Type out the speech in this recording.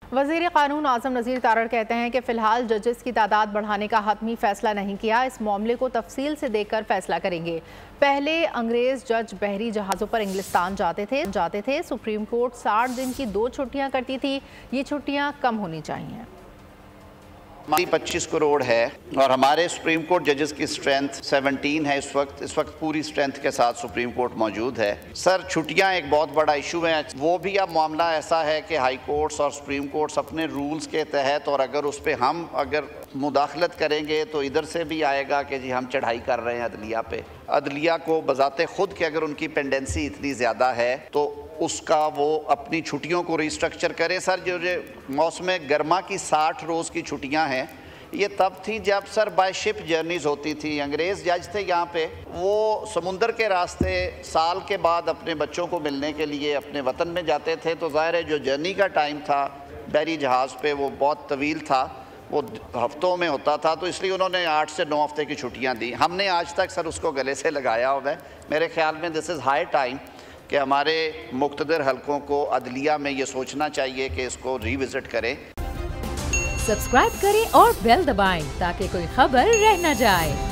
वज़ीर क़ानून आज़म नज़ीर तारड़ कहते हैं कि फ़िलहाल जजेस की तादाद बढ़ाने का हतमी फ़ैसला नहीं किया। इस मामले को तफसील से देखकर फ़ैसला करेंगे। पहले अंग्रेज़ जज बहरी जहाज़ों पर इंग्लिस्तान जाते थे। सुप्रीम कोर्ट 60 दिन की 2 छुट्टियाँ करती थी। ये छुट्टियाँ कम होनी चाहिए। हमारी 25 करोड़ है और हमारे सुप्रीम कोर्ट जजेस की स्ट्रेंथ 17 है। इस वक्त पूरी स्ट्रेंथ के साथ सुप्रीम कोर्ट मौजूद है। सर, छुट्टियां एक बहुत बड़ा इशू है। वो भी अब मामला ऐसा है कि हाई कोर्ट्स और सुप्रीम कोर्ट्स अपने रूल्स के तहत, और अगर उस पर हम मुदाखलत करेंगे तो इधर से भी आएगा कि जी हम चढ़ाई कर रहे हैं अदलिया पे। अदलिया को बजाते खुद कि अगर उनकी पेंडेंसी इतनी ज़्यादा है तो उसका वो अपनी छुट्टियों को रिस्ट्रक्चर करे। सर, जो मौसम गर्मा की 60 रोज़ की छुट्टियां हैं, ये तब थी जब सर बाय शिप जर्नीज़ होती थी। अंग्रेज़ जज थे यहाँ पे, वो समुंदर के रास्ते साल के बाद अपने बच्चों को मिलने के लिए अपने वतन में जाते थे। तो ज़ाहिर है जो जर्नी का टाइम था बहरी जहाज़ पे वो बहुत तवील था, वो हफ्तों में होता था। तो इसलिए उन्होंने 8 से 9 हफ्ते की छुट्टियाँ दी। हमने आज तक सर उसको गले से लगाया हुआ है। मेरे ख्याल में दिस इज़ हाई टाइम कि हमारे मुख्तदर हलकों को अदलिया में ये सोचना चाहिए कि इसको रिविज़िट करें। सब्सक्राइब करें और बेल दबाएं ताकि कोई खबर रह न जाए।